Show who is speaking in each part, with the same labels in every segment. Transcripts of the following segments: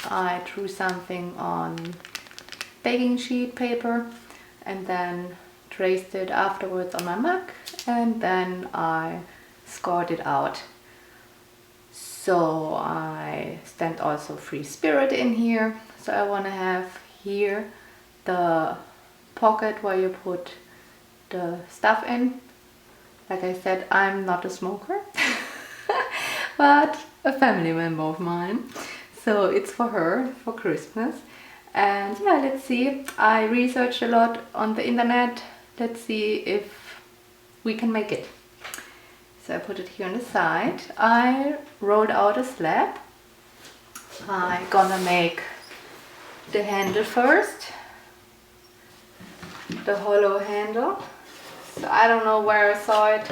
Speaker 1: I drew something on baking sheet paper and then traced it afterwards on my mug, and then I scored it out. So I stamped also Free Spirit in here. So I want to have here the pocket where you put the stuff in. Like I said, I'm not a smoker, but a family member of mine. So it's for her, for Christmas. And yeah, let's see. I researched a lot on the internet. Let's see if we can make it. So I put it here on the side. I rolled out a slab. I'm gonna make the handle first. The hollow handle. So I don't know where I saw it,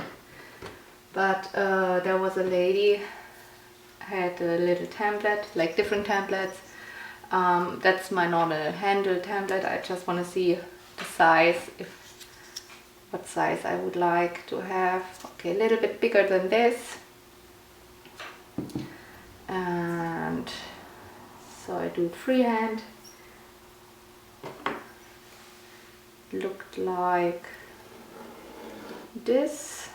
Speaker 1: but there was a lady had a little template, like different templates. That's my normal handle template. I just want to see the size, what size I would like to have. Okay, a little bit bigger than this. And so I do it freehand. Looked like this.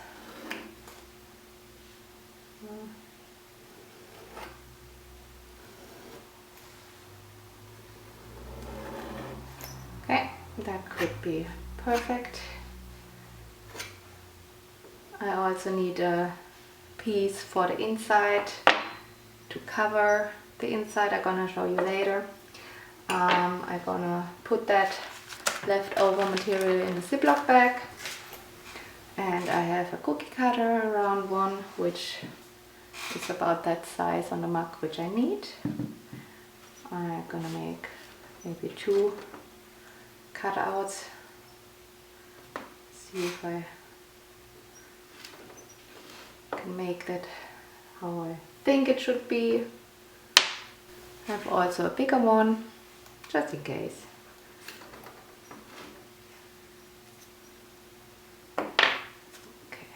Speaker 1: Okay, that could be perfect. I also need a piece for the inside to cover the inside. I'm gonna show you later. I'm gonna put that leftover material in the Ziploc bag, and I have a cookie cutter, a round one, which is about that size on the mug, which I need. I'm gonna make maybe 2 cutouts. See if I can make that how I think it should be. I have also a bigger one, just in case. Okay.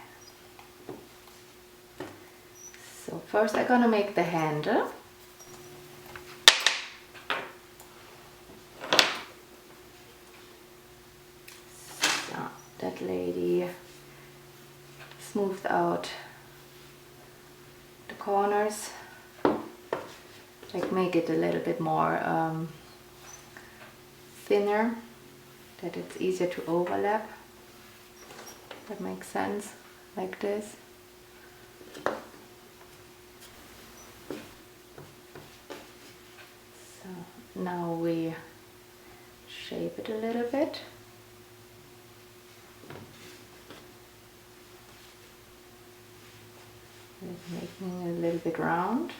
Speaker 1: So first I'm gonna make the handle. So that lady smoothed out the corners, like make it a little bit more thinner, that it's easier to overlap. That makes sense, like this. So now we shape it a little bit. Making it a little bit round.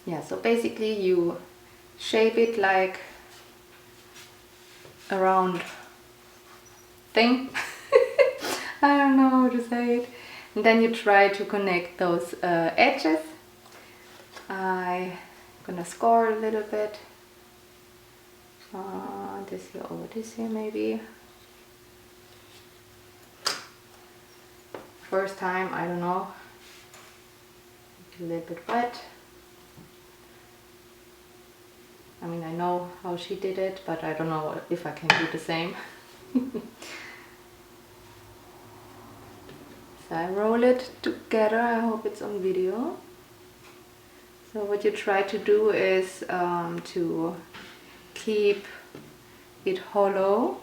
Speaker 1: Yeah, so basically you shape it like a round thing. I don't know how to say it. And then you try to connect those edges. I'm gonna score a little bit. This here over this here maybe. First time, I don't know. A little bit wet. I mean, I know how she did it, but I don't know if I can do the same. So I roll it together. I hope it's on video. So what you try to do is to keep it hollow.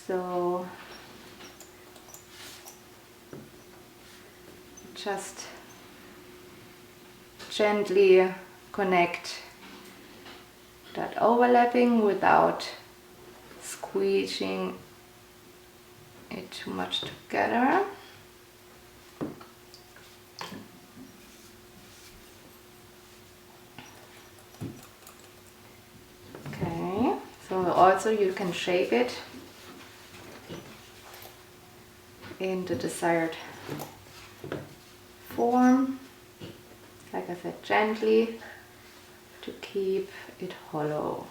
Speaker 1: So just gently connect that overlapping without squeezing it too much together. Okay, so also you can shape it in the desired form, like I said, gently, to keep it hollow.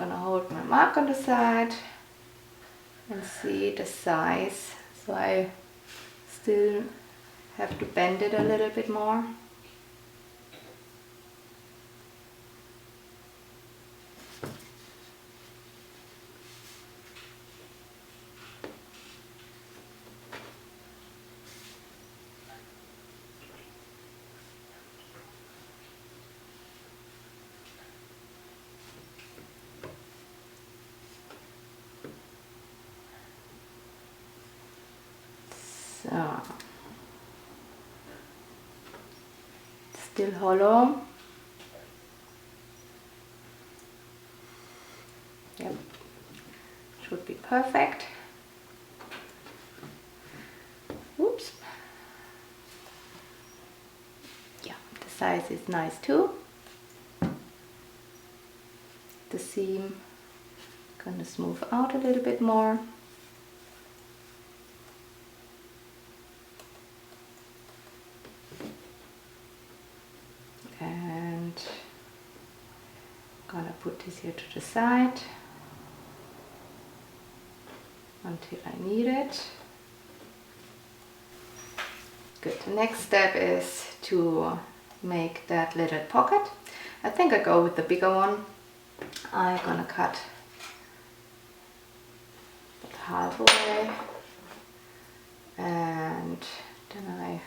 Speaker 1: gonna hold my mark on the side and see the size. So I still have to bend it a little bit more. So, still hollow. Yep, should be perfect. Oops. Yeah, the size is nice too. The seam gonna smooth out a little bit more. And gonna put this here to the side until I need it. Good. The next step is to make that little pocket. I think I go with the bigger one. I'm gonna cut it halfway and then I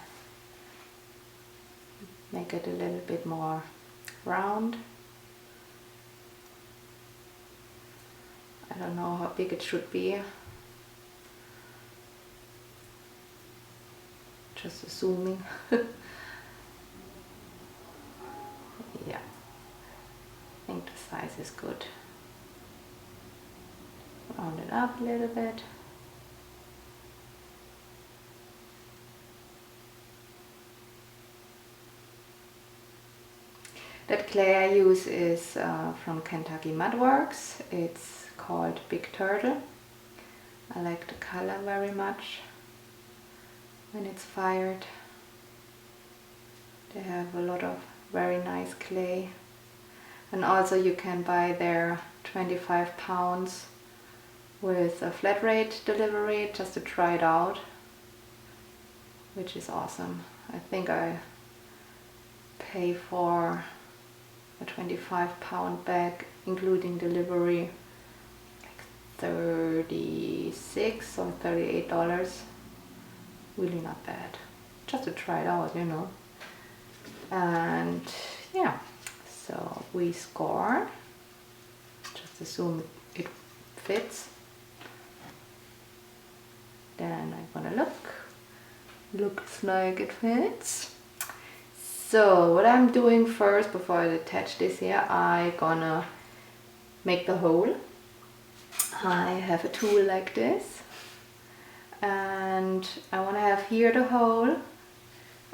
Speaker 1: make it a little bit more round. I don't know how big it should be. Just assuming. Yeah, I think the size is good. Round it up a little bit. That clay I use is from Kentucky Mudworks. It's called Big Turtle. I like the color very much when it's fired. They have a lot of very nice clay. And also you can buy their 25 pounds with a flat rate delivery just to try it out, which is awesome. I think I pay for a 25-pound bag including delivery like $36 or $38. Really not bad, just to try it out, you know. And yeah, so we score, just assume it fits. Then I'm gonna looks like it fits. So what I'm doing first before I attach this here, I'm gonna make the hole. I have a tool like this and I want to have here the hole,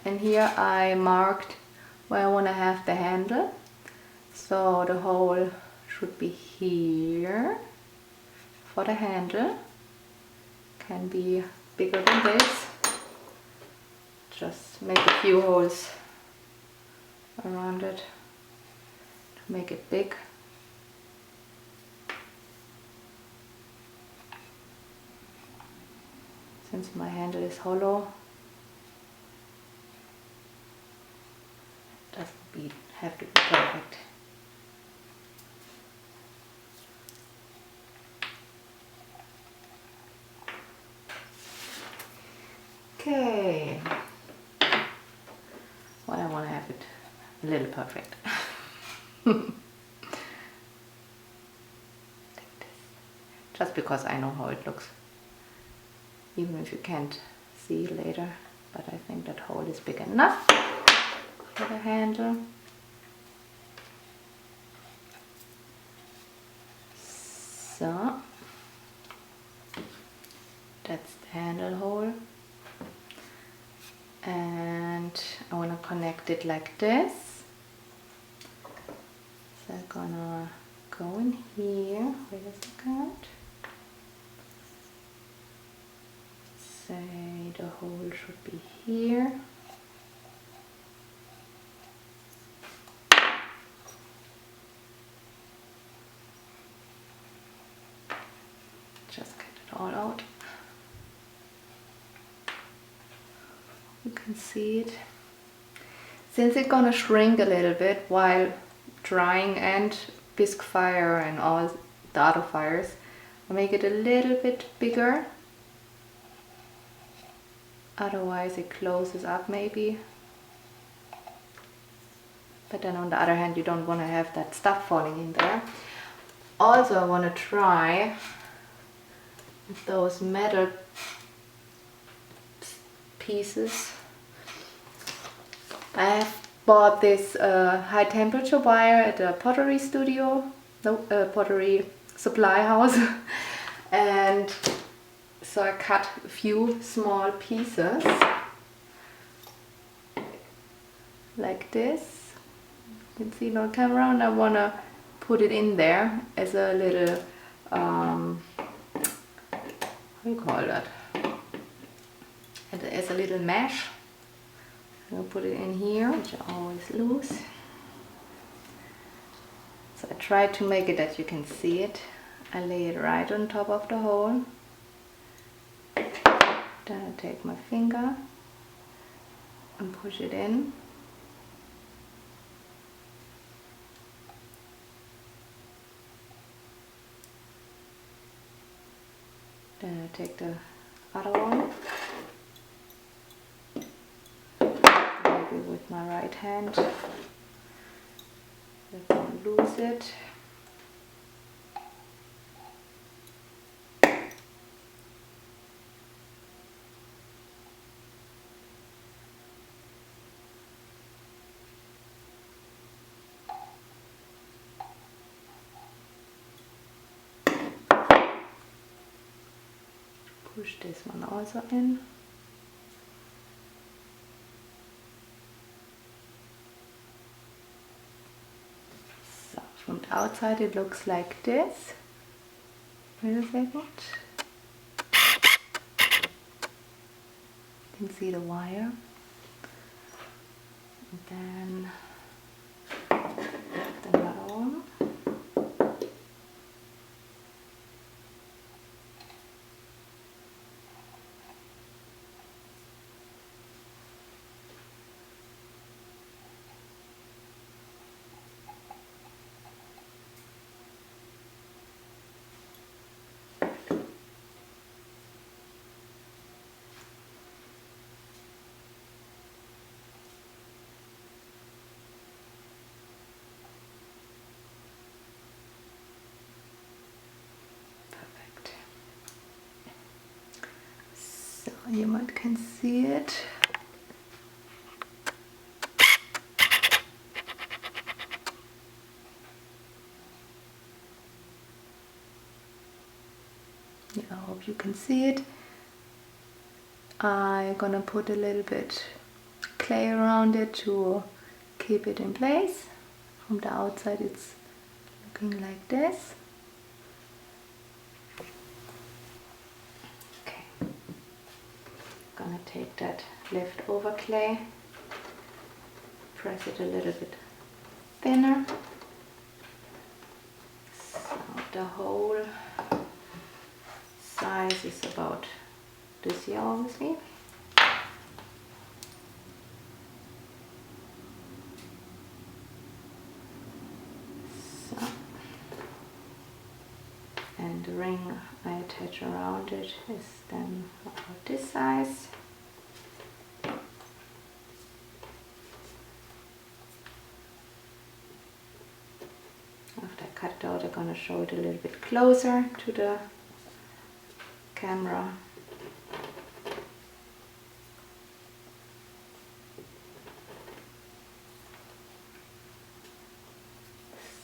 Speaker 1: and here I marked where I want to have the handle. So the hole should be here for the handle. Can be bigger than this. Just make a few holes around it to make it big. Since my handle is hollow, it doesn't have to be perfect. Okay, well, I want to have it a little perfect. Like this. Just because I know how it looks, even if you can't see later, but I think that hole is big enough for the handle. So that's the handle hole, and I want to connect it like this. So I'm gonna go in here, wait a second. Say the hole should be here. all out. You can see it. Since it's gonna shrink a little bit while drying, and bisque fire and all the other fires, I'll make it a little bit bigger. Otherwise it closes up maybe. But then on the other hand, you don't want to have that stuff falling in there. Also, I want to try with those metal pieces. I have bought this high temperature wire at a pottery studio, pottery supply house. And so I cut a few small pieces like this. You can see it on camera, and I want to put it in there as a little, how do you call that? As a little mesh. I'm going to put it in here, which I always lose. So I try to make it that you can see it. I lay it right on top of the hole. Then I take my finger and push it in. Then I take the other one, maybe with my right hand, I don't lose it. Push this one also in. So from the outside it looks like this. Wait a second. You can see the wire. And then the other one. You might can see it. Yeah, I hope you can see it. I'm gonna put a little bit clay around it to keep it in place. From the outside it's looking like this. Gonna take that leftover clay, press it a little bit thinner, so the whole size is about this here obviously. So, and the ring I attach around it is then about this size. After I cut it out, I'm going to show it a little bit closer to the camera.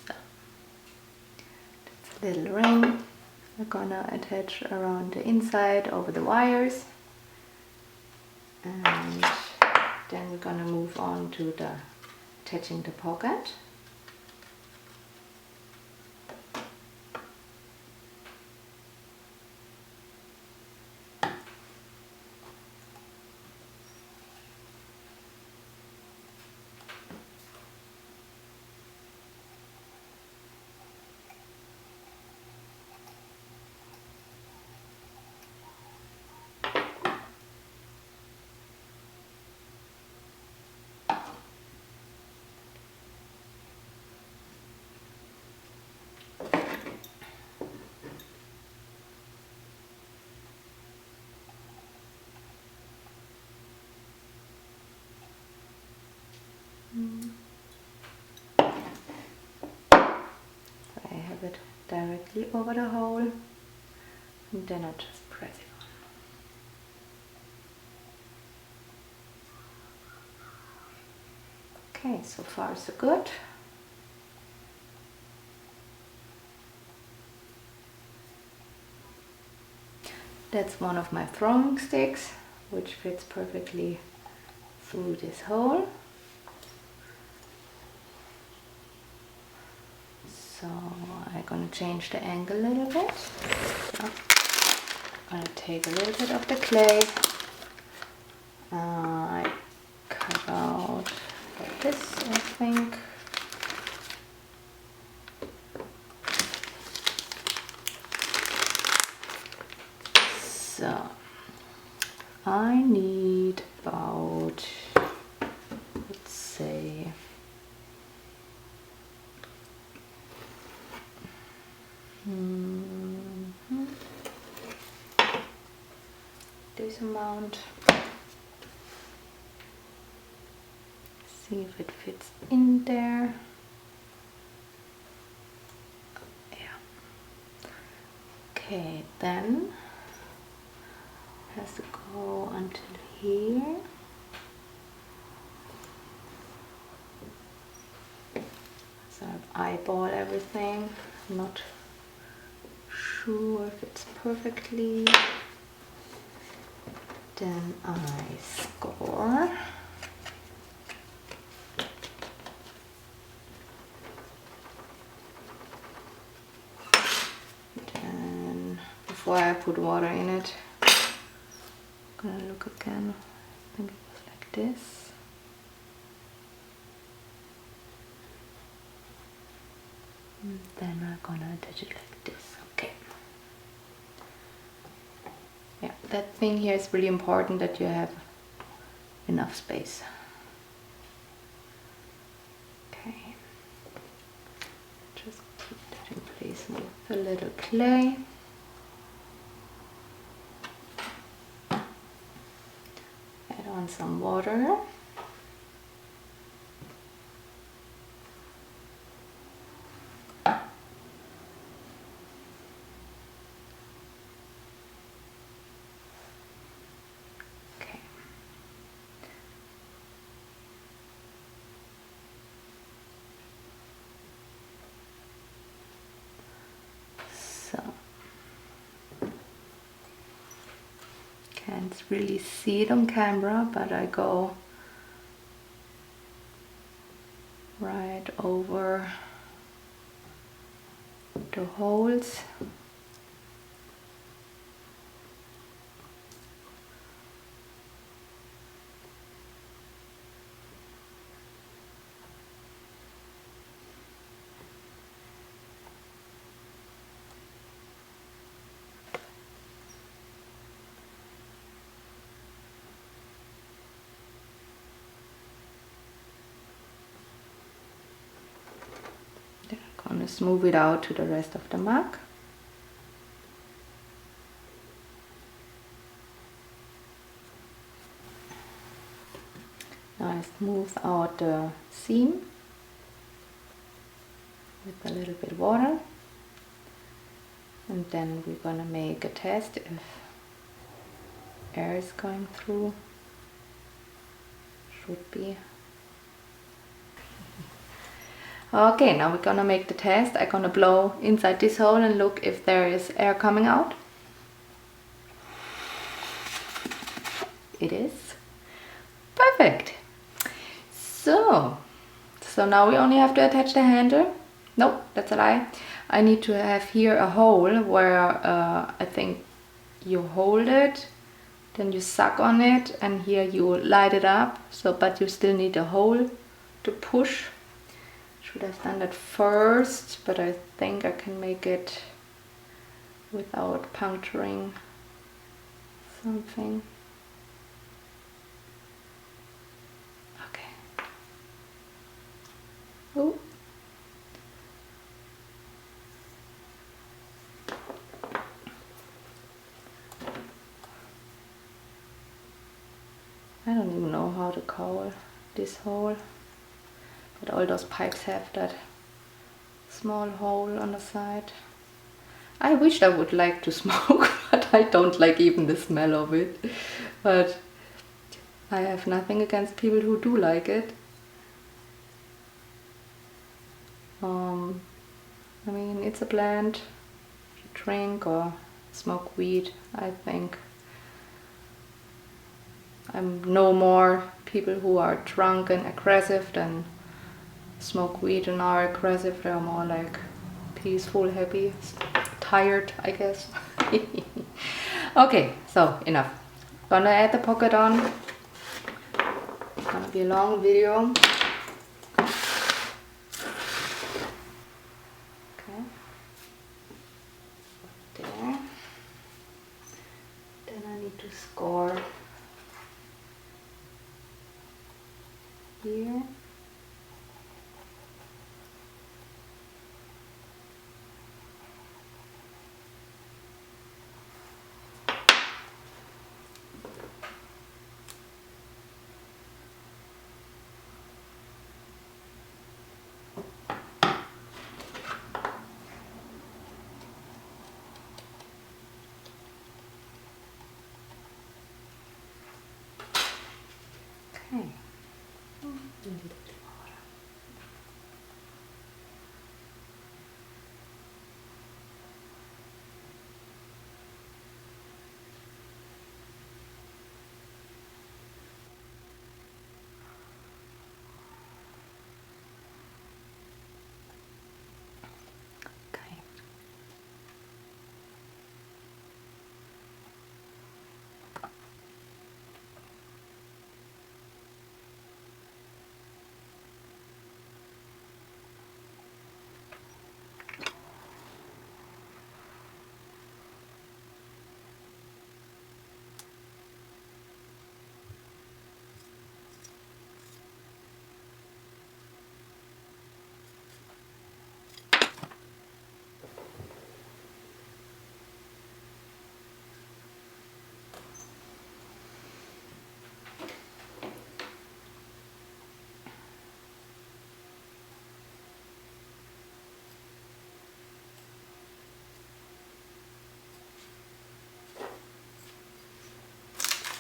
Speaker 1: So, that's a little ring. We're gonna attach around the inside over the wires, and then we're gonna move on to the attaching the pocket. have it directly over the hole, and then I just press it on. Okay, so far so good. That's one of my throwing sticks, which fits perfectly through this hole. So I'm gonna change the angle a little bit. So I'm gonna take a little bit of the clay. I cut out like this, I think. So I need about, let's say, this amount. See if it fits in there. Yeah. Okay, then it has to go until here. So I eyeball everything. I'm not sure if it's perfectly. Then I score. Then before I put water in it, I'm gonna look again. I think it was like this. And then I'm gonna attach it like this. Okay. Yeah, that thing here is really important, that you have enough space. Okay. Just put that in place with a little clay. Add on some water. Can't really see it on camera, but I go right over the holes. Then I'm gonna smooth it out to the rest of the mug. Now I smooth out the seam with a little bit of water, and then we're gonna make a test if air is going through. Should be. Okay, now we're gonna make the test. I'm gonna blow inside this hole and look if there is air coming out. It is. Perfect. So now we only have to attach the handle. Nope, that's a lie. I need to have here a hole where I think you hold it, then you suck on it, and here you light it up. So, but you still need a hole to push. Should have done that first, but I think I can make it without puncturing something. Okay. Oh. I don't even know how to call this hole, but all those pipes have that small hole on the side. I wished I would like to smoke, but I don't like even the smell of it. But I have nothing against people who do like it. I mean, it's a blend. If you drink or smoke weed, I think I'm no more people who are drunk and aggressive than smoke weed and are aggressive. They're more like peaceful, happy, tired, I guess. Okay, so enough. Gonna add the pocket on. It's gonna be a long video. Okay. There. Then I need to score here. Okay. A little bit water. Okay.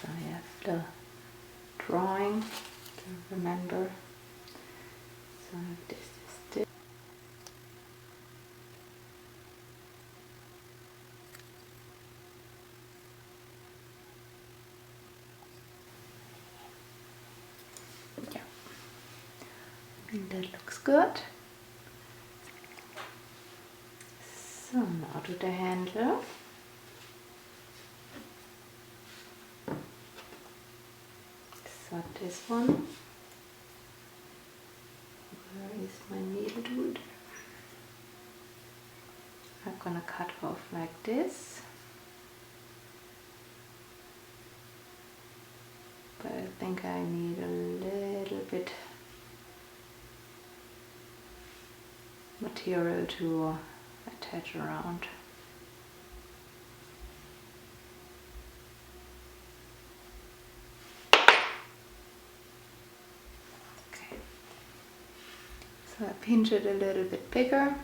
Speaker 1: So I have the drawing to remember. So this is this. Yeah. And that looks good. So now to the handle. So this one. Where is my needle dude? I'm gonna cut off like this. But I think I need a little bit material to attach around. Okay. So I pinch it a little bit bigger.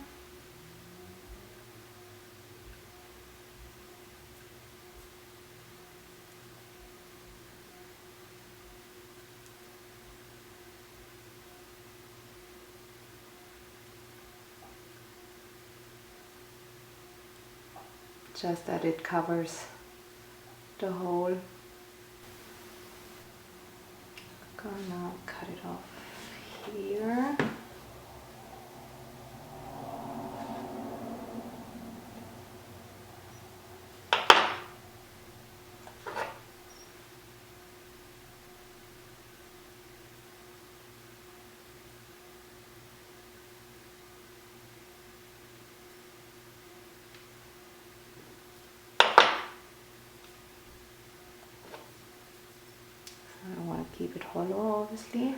Speaker 1: Just that it covers the hole. Gonna cut it off here. I want to keep it hollow, obviously.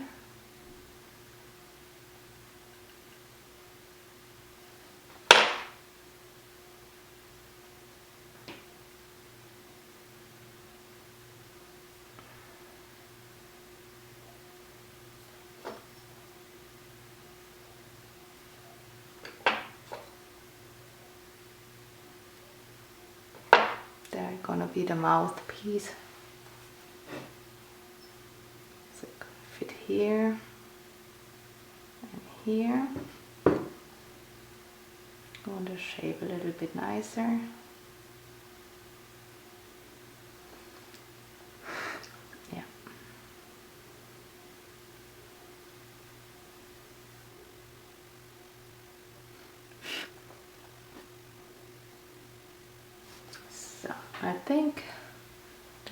Speaker 1: they're gonna be the mouthpiece. So it can fit here and here. I want to shape a little bit nicer. Yeah. So I think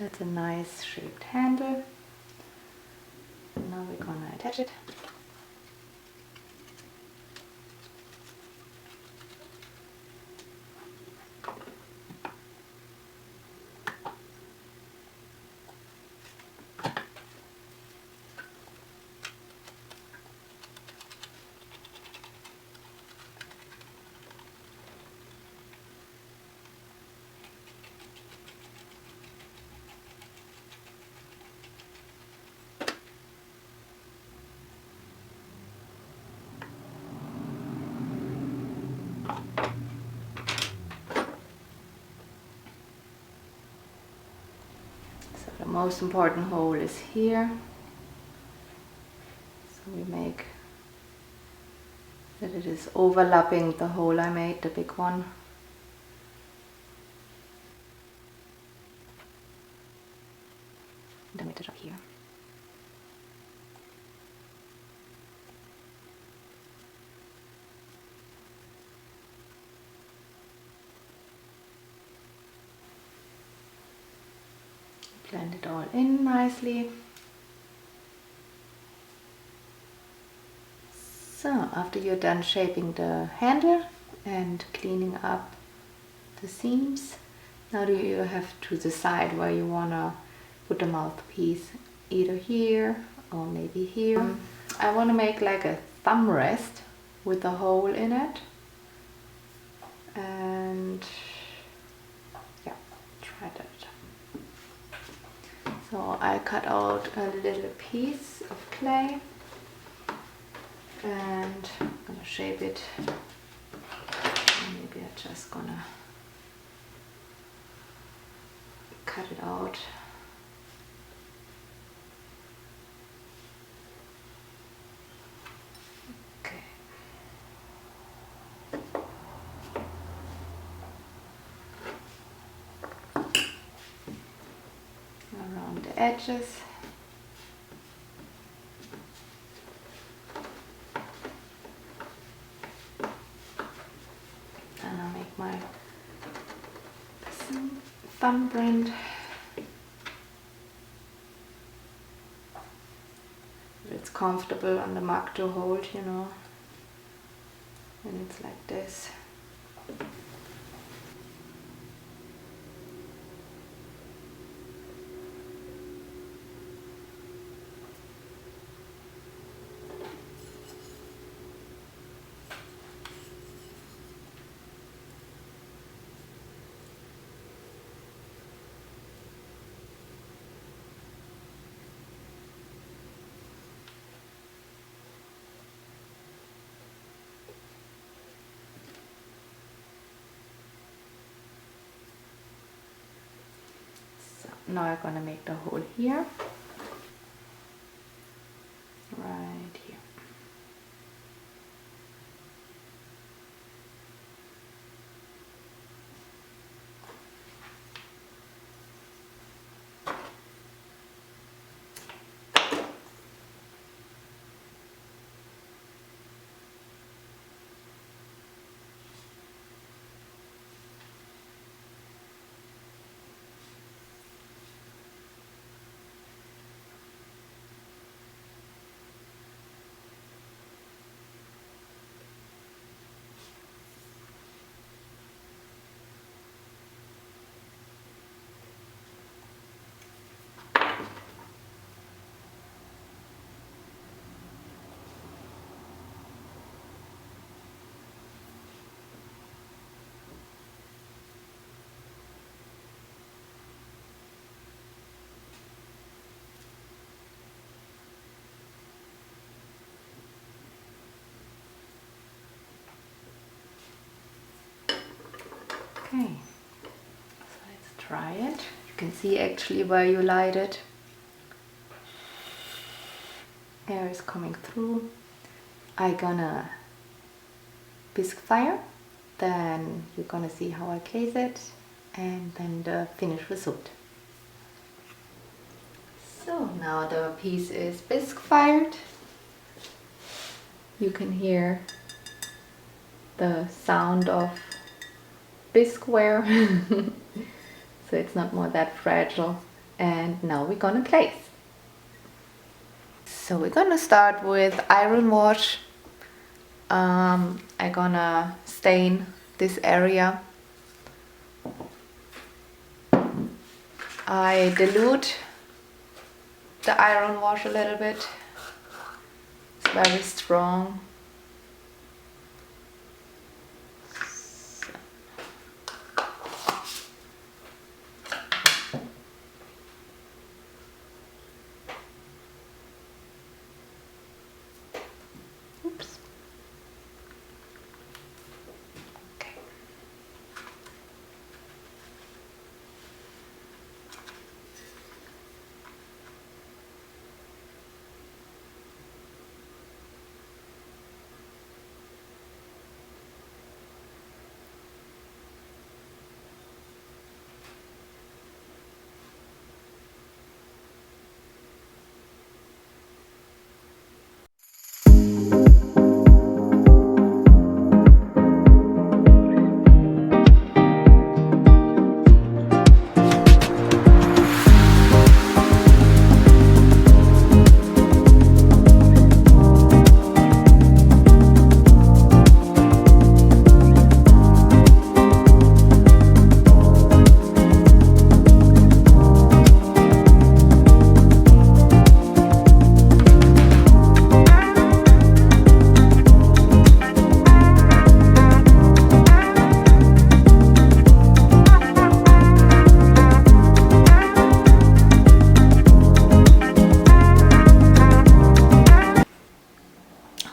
Speaker 1: that's a nice shaped handle. Now we're gonna attach it. So the most important hole is here. So we make that it is overlapping the hole I made, the big one. Then we put it up here. Blend it all in nicely. So after you're done shaping the handle and cleaning up the seams, now you have to decide where you wanna put the mouthpiece, either here or maybe here. I wanna make like a thumb rest with a hole in it, and yeah, try that. So I cut out a little piece of clay and I'm gonna shape it. Maybe I'm just gonna cut it out. Okay. Around the edges. And I'll make my thumbprint. It's comfortable on the mug to hold, you know, and it's like this. Now I'm gonna make the hole here, right here. Okay, so let's try it. You can see actually where you light it. Air is coming through. I'm gonna bisque fire, then you're gonna see how I glaze it, and then the finished result. So now the piece is bisque fired. You can hear the sound of bisqueware, so it's not more that fragile. And now we're gonna glaze. So we're gonna start with iron wash. I'm gonna stain this area. I dilute the iron wash a little bit. It's very strong. Oops. Okay.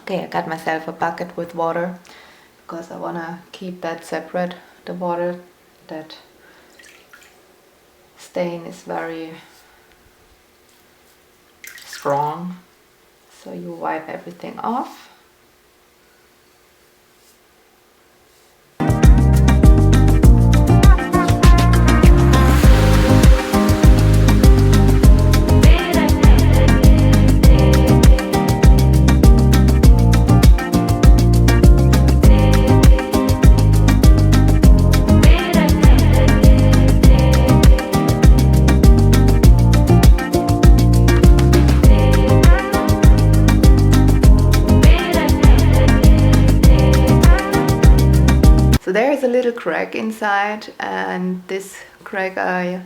Speaker 1: Okay, I got myself a bucket with water because I want to keep that separate. The water, that stain is very strong, so you wipe everything off. So there is a little crack inside, and this crack I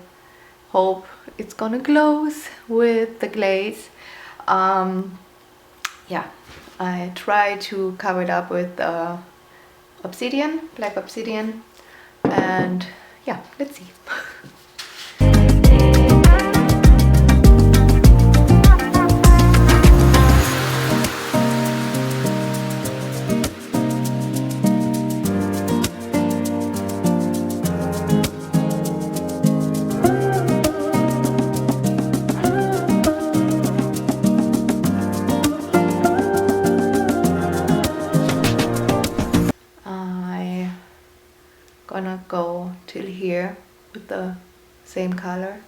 Speaker 1: hope it's gonna close with the glaze. Yeah, I try to cover it up with obsidian, black obsidian, and yeah, let's see. Gonna go till here with the same color.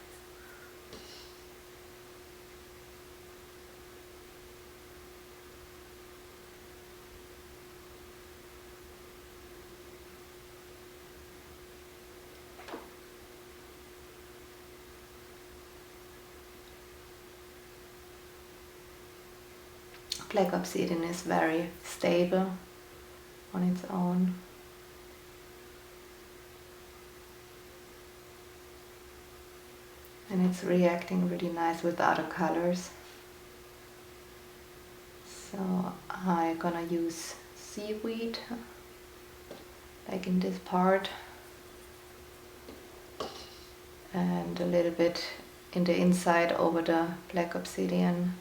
Speaker 1: Black obsidian is very stable on its own. And it's reacting really nice with other colors. So I'm gonna use seaweed, like in this part, and a little bit in the inside over the black obsidian.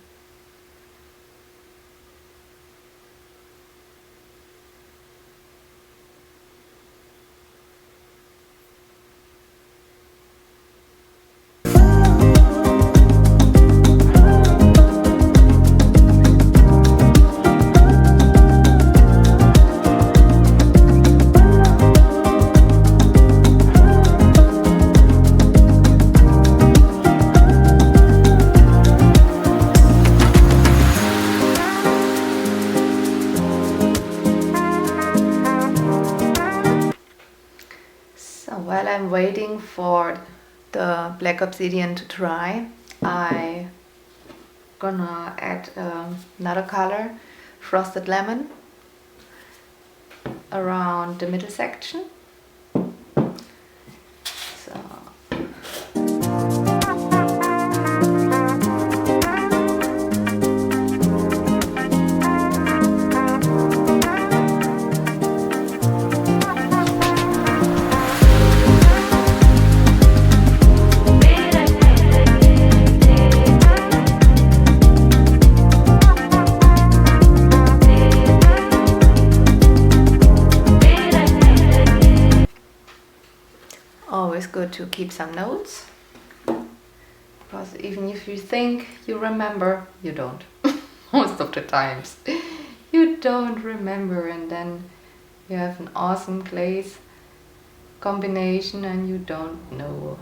Speaker 1: while I'm waiting for the black obsidian to dry, I gonna add another color, frosted lemon, around the middle section. So always good to keep some notes, because even if you think you remember, you don't. Most of the times you don't remember, and then you have an awesome glaze combination and you don't know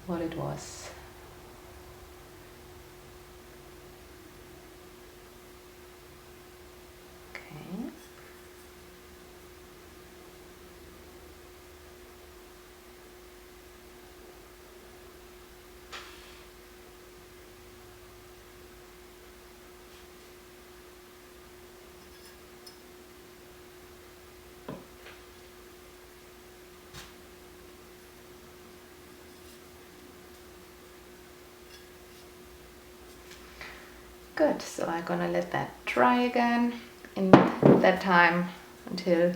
Speaker 1: what it was. Okay. Good, so I'm gonna let that dry again. In that time, until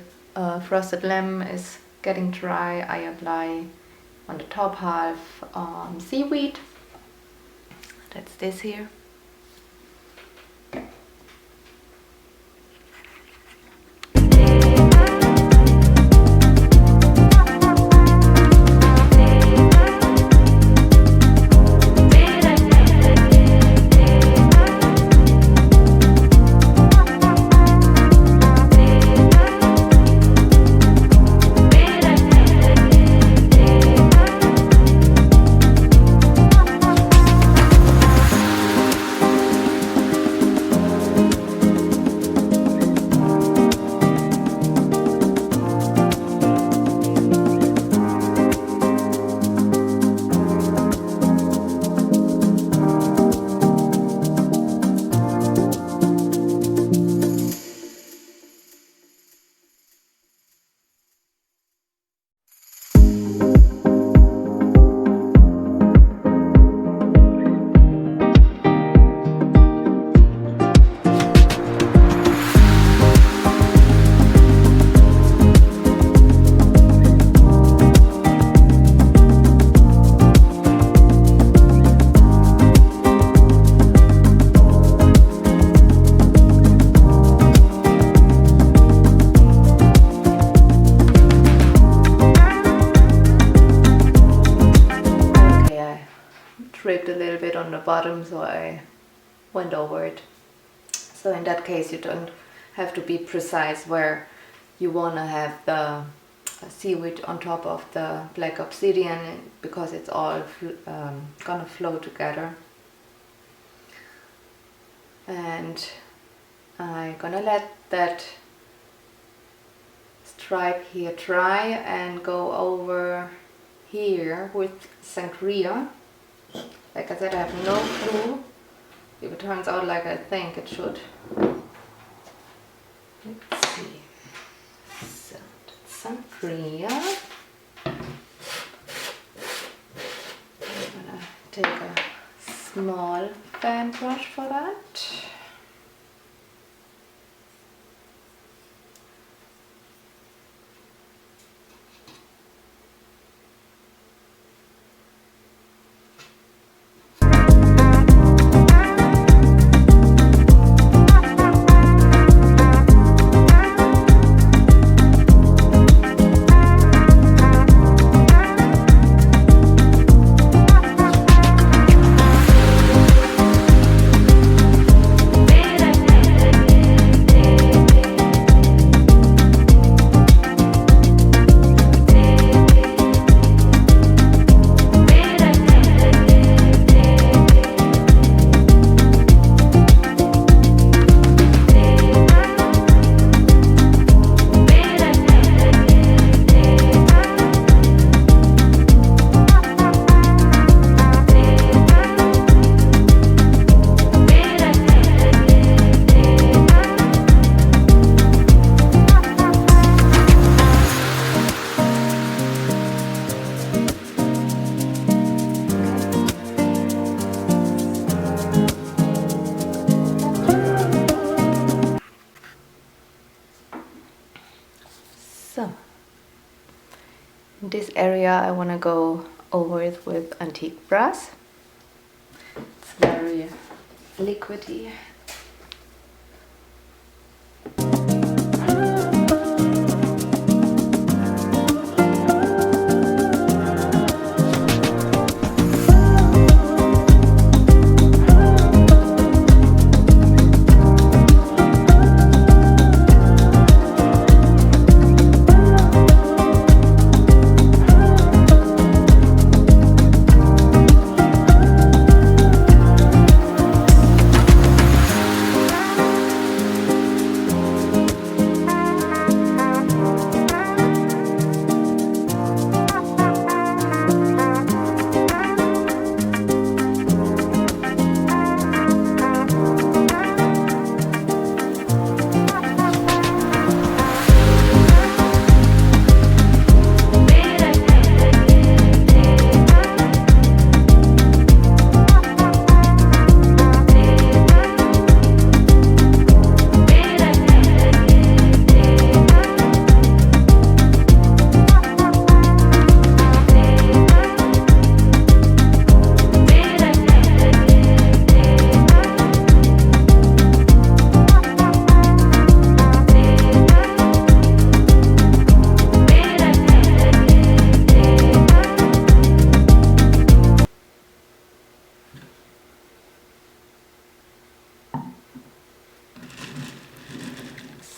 Speaker 1: frosted lemon is getting dry, I apply on the top half seaweed. That's this here. Dripped a little bit on the bottom, so I went over it. So in that case you don't have to be precise where you want to have the seaweed on top of the black obsidian, because it's all gonna flow together. And I'm gonna let that stripe here dry and go over here with sangria. Like I said, I have no clue if it turns out like I think it should. Let's see. So, sangria. I'm gonna take a small fan brush for that. So, in this area I want to go over it with antique brass. It's very liquidy.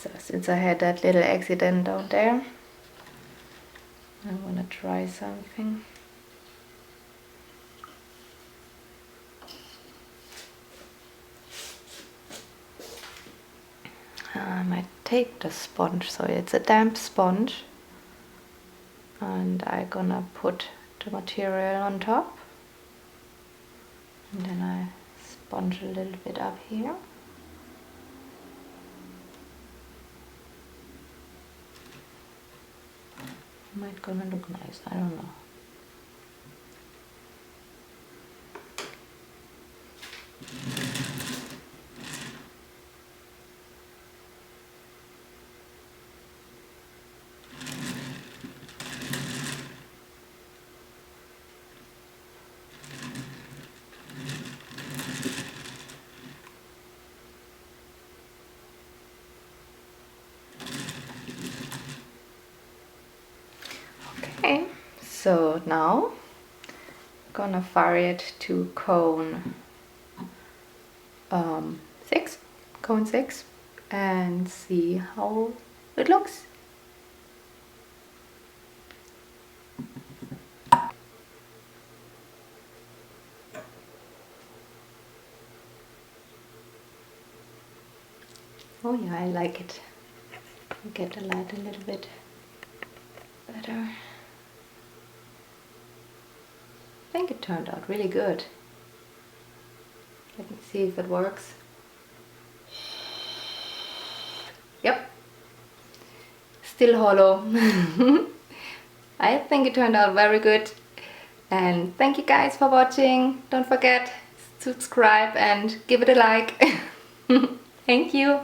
Speaker 1: So since I had that little accident down there, I want to try something. I might take the sponge, so it's a damp sponge, and I'm gonna put the material on top, and then I sponge a little bit up here. Might gonna look nice, I don't know. Okay, so now I'm gonna vary it to cone 6, and see how it looks. Oh yeah, I like it. Get the light a little bit better. I think it turned out really good. Let me see if it works. Yep. Still hollow. I think it turned out very good. And thank you guys for watching. Don't forget to subscribe and give it a like. Thank you.